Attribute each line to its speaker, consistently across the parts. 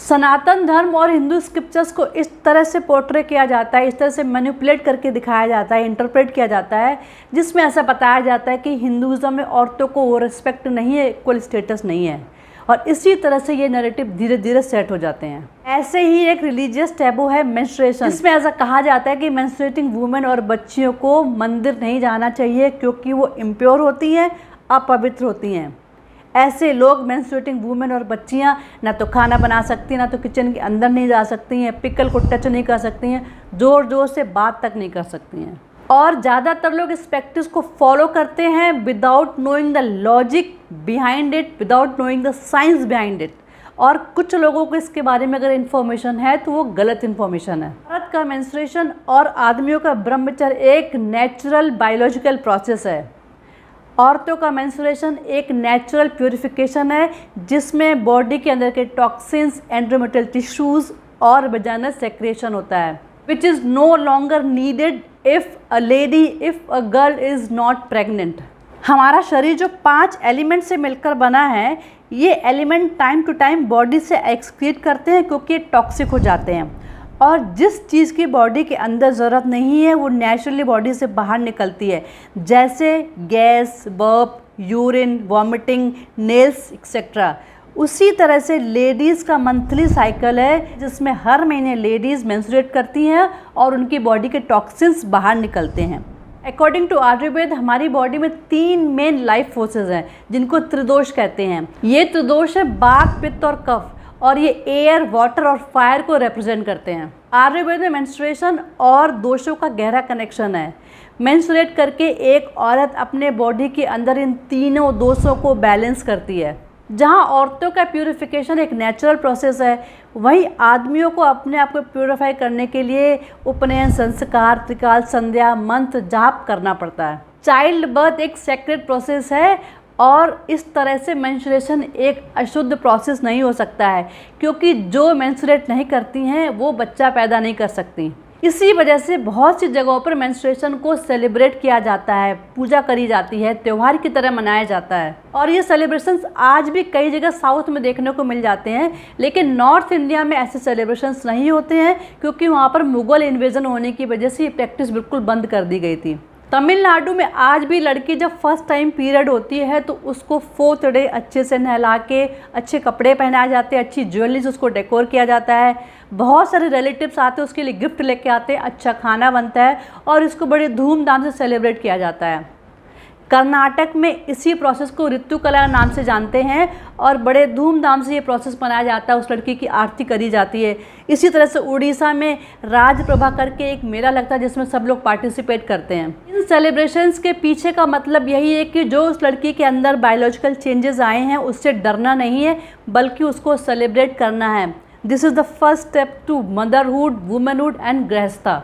Speaker 1: सनातन धर्म और हिंदू स्क्रिप्चर्स को इस तरह से पोर्ट्रे किया जाता है, इस तरह से मैनिपुलेट करके दिखाया जाता है, इंटरप्रेट किया जाता है, जिसमें ऐसा बताया जाता है कि हिंदुज़म में औरतों को वो रिस्पेक्ट नहीं है, इक्वल स्टेटस नहीं है, और इसी तरह से ये नैरेटिव धीरे धीरे सेट हो जाते हैं। ऐसे ही एक रिलीजियस टैबू है मेंस्ट्रुएशन। इसमें ऐसा कहा जाता है कि मेंस्ट्रुएटिंग वुमेन और बच्चियों को मंदिर नहीं जाना चाहिए क्योंकि वो इम्प्योर होती हैं, अपवित्र होती हैं। ऐसे लोग मेंस्ट्रुएटिंग वुमेन और बच्चियां ना तो खाना बना सकती हैं, ना तो किचन के अंदर नहीं जा सकती हैं, पिकल को टच नहीं कर सकती हैं, ज़ोर ज़ोर से बात तक नहीं कर सकती हैं। और ज़्यादातर लोग इस प्रैक्टिस को फॉलो करते हैं without knowing the logic behind it, without knowing the science behind it. और कुछ लोगों को इसके बारे में अगर इन्फॉर्मेशन है तो वो गलत इन्फॉर्मेशन है। औरत का मेंस्ट्रुएशन और आदमियों का ब्रह्मचर्य एक नेचुरल बायोलॉजिकल प्रोसेस है। औरतों का मेंस्ट्रुएशन एक नेचुरल प्यूरिफिकेशन है जिसमें बॉडी के अंदर के टॉक्सिन्स, एंडोमेट्रियल टिश्यूज़ और वजाइनल सेक्रेशन होता है, which is no longer needed if a girl is not pregnant. हमारा शरीर जो 5 एलिमेंट से मिलकर बना है, ये element time to time body से एक्सक्रीट करते हैं क्योंकि ये टॉक्सिक हो जाते हैं, और जिस चीज़ की बॉडी के अंदर ज़रूरत नहीं है वो नेचुरली बॉडी से बाहर निकलती है, जैसे gas, burp, urine, vomiting, nails etcetera. उसी तरह से लेडीज़ का मंथली साइकिल है जिसमें हर महीने लेडीज़ मेंस्ट्रुएट करती हैं और उनकी बॉडी के टॉक्सिन्स बाहर निकलते हैं। अकॉर्डिंग टू आयुर्वेद हमारी बॉडी में 3 मेन लाइफ फोर्सेस हैं जिनको त्रिदोष कहते हैं। ये त्रिदोष है वात, पित्त और कफ, और ये एयर, वाटर और फायर को रिप्रेजेंट करते हैं। आयुर्वेद में मेंस्ट्रुएशन और दोषों का गहरा कनेक्शन है। मेंस्ट्रुएट करके एक औरत अपने बॉडी के अंदर इन तीनों दोषों को बैलेंस करती है। जहाँ औरतों का प्यूरिफिकेशन एक नेचुरल प्रोसेस है, वहीं आदमियों को अपने आप को प्यूरिफाई करने के लिए उपनयन संस्कार, त्रिकाल संध्या, मंत्र जाप करना पड़ता है। चाइल्ड बर्थ एक सेक्रेड प्रोसेस है और इस तरह से मेंस्ट्रुएशन एक अशुद्ध प्रोसेस नहीं हो सकता है क्योंकि जो मेंस्ट्रुएट नहीं करती हैं वो बच्चा पैदा नहीं कर सकती। इसी वजह से बहुत सी जगहों पर मेंस्ट्रुएशन को सेलिब्रेट किया जाता है, पूजा करी जाती है, त्यौहार की तरह मनाया जाता है। और ये सेलिब्रेशंस आज भी कई जगह साउथ में देखने को मिल जाते हैं, लेकिन नॉर्थ इंडिया में ऐसे सेलिब्रेशंस नहीं होते हैं क्योंकि वहाँ पर मुग़ल इन्वेजन होने की वजह से ये प्रैक्टिस बिल्कुल बंद कर दी गई थी। तमिलनाडु में आज भी लड़की जब फर्स्ट टाइम पीरियड होती है तो उसको 4th डे अच्छे से नहला के अच्छे कपड़े पहनाए जाते हैं, अच्छी ज्वेलरी से उसको डेकोर किया जाता है, बहुत सारे रिलेटिव्स आते हैं, उसके लिए गिफ्ट लेके आते हैं, अच्छा खाना बनता है और इसको बड़े धूमधाम से सेलिब्रेट किया जाता है। कर्नाटक में इसी प्रोसेस को ऋतुकला नाम से जानते हैं और बड़े धूमधाम से ये प्रोसेस मनाया जाता है, उस लड़की की आरती करी जाती है। इसी तरह से उड़ीसा में राजप्रभा करके एक मेला लगता है जिसमें सब लोग पार्टिसिपेट करते हैं। इन सेलिब्रेशंस के पीछे का मतलब यही है कि जो उस लड़की के अंदर बायोलॉजिकल चेंजेस आए हैं उससे डरना नहीं है बल्कि उसको सेलिब्रेट करना है। This is the first step to motherhood, womanhood and grihastha.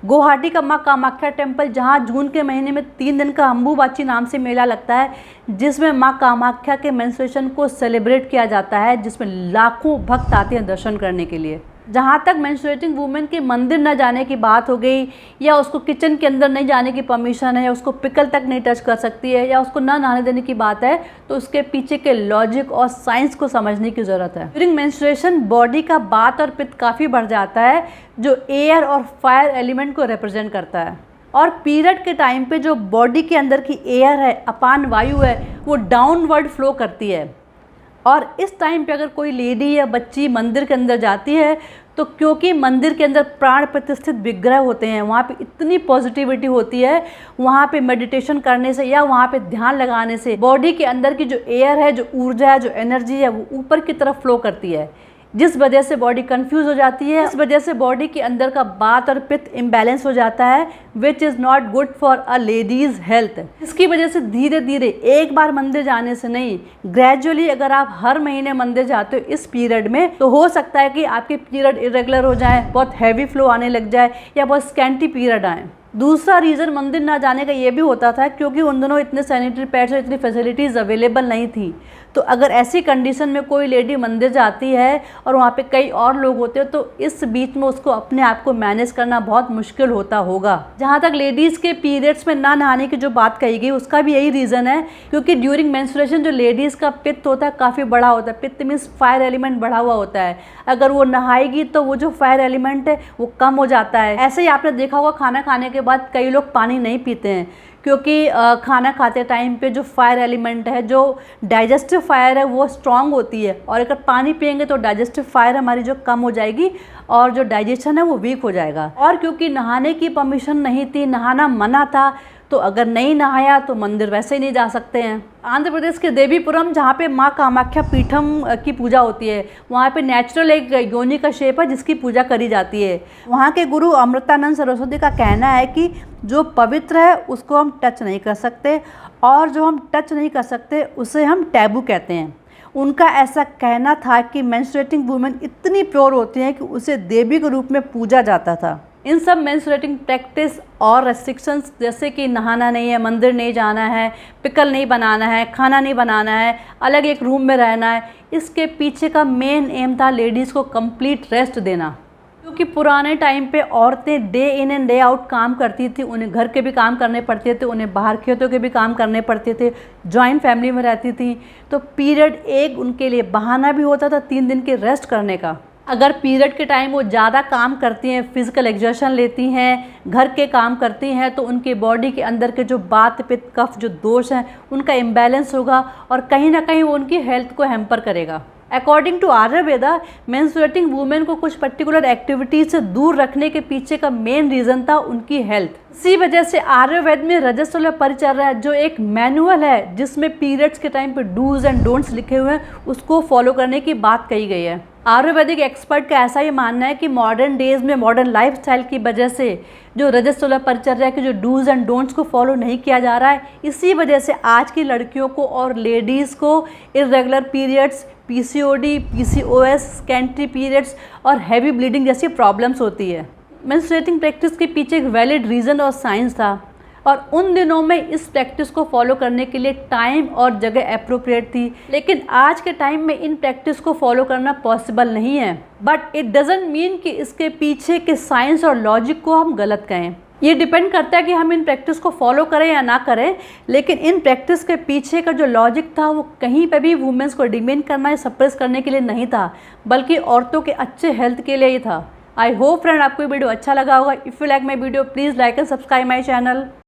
Speaker 1: Guwahati का माँ कामाख्या टेम्पल, जहाँ जून के महीने में 3 दिन का अम्बुबाची नाम से मेला लगता है जिसमें माँ कामाख्या के मेंस्ट्रुएशन को सेलिब्रेट किया जाता है, जिसमें लाखों भक्त आते हैं दर्शन करने के लिए। जहाँ तक मेंस्ट्रुएटिंग वुमेन के मंदिर न जाने की बात हो गई या उसको किचन के अंदर नहीं जाने की परमिशन है या उसको पिकल तक नहीं टच कर सकती है या उसको ना नहाने देने की बात है, तो उसके पीछे के लॉजिक और साइंस को समझने की ज़रूरत है। ड्यूरिंग मेंस्ट्रुएशन बॉडी का वात और पित्त काफ़ी बढ़ जाता है जो एयर और फायर एलिमेंट को रिप्रेजेंट करता है, और पीरियड के टाइम पे जो बॉडी के अंदर की एयर है, अपान वायु है, वो डाउनवर्ड फ्लो करती है। और इस टाइम पे अगर कोई लेडी या बच्ची मंदिर के अंदर जाती है तो क्योंकि मंदिर के अंदर प्राण प्रतिष्ठित विग्रह होते हैं, वहाँ पे इतनी पॉजिटिविटी होती है, वहाँ पे मेडिटेशन करने से या वहाँ पे ध्यान लगाने से बॉडी के अंदर की जो एयर है, जो ऊर्जा है, जो एनर्जी है, वो ऊपर की तरफ फ्लो करती है, जिस वजह से बॉडी कंफ्यूज हो जाती है। इस वजह से बॉडी के अंदर का वात और पित्त इम्बैलेंस हो जाता है, which is not good for a ladies health. इसकी वजह से धीरे धीरे एक बार मंदिर जाने से नहीं, ग्रेजुअली अगर आप हर महीने मंदिर जाते हो इस पीरियड में, तो हो सकता है कि आपके पीरियड इरेगुलर हो जाए, बहुत हैवी फ्लो आने लग जाए या बहुत स्कैंटी पीरियड आए। दूसरा रीज़न मंदिर ना जाने का ये भी होता था क्योंकि उन दिनों इतने सैनिटरी पैड्स और इतनी फैसिलिटीज़ अवेलेबल नहीं थी, तो अगर ऐसी कंडीशन में कोई लेडी मंदिर जाती है और वहाँ पे कई और लोग होते हैं तो इस बीच में उसको अपने आप को मैनेज करना बहुत मुश्किल होता होगा। जहाँ तक लेडीज़ के पीरियड्स में ना नहाने की जो बात कही गई उसका भी यही रीज़न है, क्योंकि ड्यूरिंग मेंस्ट्रुएशन जो लेडीज़ का पित्त होता है काफ़ी बड़ा होता है। पित्त मीन्स फायर एलिमेंट बढ़ा हुआ होता है। अगर वो नहाएगी तो वो जो फायर एलिमेंट है वो कम हो जाता है। ऐसे ही आपने देखा होगा खाना खाने के बाद कई लोग पानी नहीं पीते हैं, क्योंकि खाना खाते टाइम पे जो फायर एलिमेंट है, जो डाइजेस्टिव फायर है वो स्ट्रांग होती है, और अगर पानी पियेंगे तो डाइजेस्टिव फायर हमारी जो कम हो जाएगी और जो डाइजेशन है वो वीक हो जाएगा। और क्योंकि नहाने की परमिशन नहीं थी, नहाना मना था, तो अगर नहीं नहाया तो मंदिर वैसे ही नहीं जा सकते हैं। आंध्र प्रदेश के देवीपुरम, जहाँ पे माँ कामाख्या पीठम की पूजा होती है, वहाँ पे नेचुरल एक योनि का शेप है जिसकी पूजा करी जाती है। वहाँ के गुरु अमृतानंद सरस्वती का कहना है कि जो पवित्र है उसको हम टच नहीं कर सकते, और जो हम टच नहीं कर सकते उसे हम टैबू कहते हैं। उनका ऐसा कहना था कि मेंस्ट्रुएटिंग वुमेन इतनी प्योर होती हैं कि उसे देवी के रूप में पूजा जाता था। इन सब मेंस्ट्रुएटिंग प्रैक्टिस और रेस्ट्रिक्शंस, जैसे कि नहाना नहीं है, मंदिर नहीं जाना है, पिकल नहीं बनाना है, खाना नहीं बनाना है, अलग एक रूम में रहना है, इसके पीछे का मेन एम था लेडीज़ को कंप्लीट रेस्ट देना। क्योंकि पुराने टाइम पे औरतें day in and day out काम करती थी, उन्हें घर के भी काम करने पड़ते थे, उन्हें बाहर खेतों के भी काम करने पड़ते थे, जॉइंट फैमिली में रहती थी, तो पीरियड एक उनके लिए बहाना भी होता था 3 दिन के रेस्ट करने का। अगर पीरियड के टाइम वो ज़्यादा काम करती हैं, फिजिकल एग्जर्शन लेती हैं, घर के काम करती हैं, तो उनकी बॉडी के अंदर के जो बात पित्त कफ जो दोष हैं उनका इम्बैलेंस होगा और कहीं ना कहीं वो उनकी हेल्थ को हैम्पर करेगा। According to Ayurveda, menstruating women को कुछ पर्टिकुलर एक्टिविटीज से दूर रखने के पीछे का मेन रीज़न था उनकी हेल्थ। इसी वजह से आयुर्वेद में रजस्वला परिचर्या है, जो एक मैनुअल है जिसमें पीरियड्स के टाइम पे डूज एंड डोंट्स लिखे हुए हैं, उसको फॉलो करने की बात कही गई है। आयुर्वेदिक एक्सपर्ट का ऐसा ही मानना है कि मॉडर्न डेज में मॉडर्न लाइफस्टाइल की वजह से जो रजस्वला परिचर्या के जो डूज एंड डोंट्स को फॉलो नहीं किया जा रहा है, इसी वजह से आज की लड़कियों को और लेडीज़ को irregular periods, PCOD, PCOS, scanty periods और हैवी ब्लीडिंग जैसी प्रॉब्लम्स होती है। मेंस्ट्रुएटिंग प्रैक्टिस के पीछे एक वैलिड रीज़न और साइंस था, और उन दिनों में इस प्रैक्टिस को फॉलो करने के लिए टाइम और जगह अप्रोप्रिएट थी। लेकिन आज के टाइम में इन प्रैक्टिस को फॉलो करना पॉसिबल नहीं है, बट इट डजंट मीन कि इसके पीछे के साइंस और लॉजिक को हम गलत कहें। ये डिपेंड करता है कि हम इन प्रैक्टिस को फॉलो करें या ना करें, लेकिन इन प्रैक्टिस के पीछे का जो लॉजिक था वो कहीं पे भी वुमेन्स को डिमेन करना या सप्रेस करने के लिए नहीं था, बल्कि औरतों के अच्छे हेल्थ के लिए ही था। आई होप फ्रेंड आपको ये वीडियो अच्छा लगा होगा। If you like my video please like and subscribe my channel.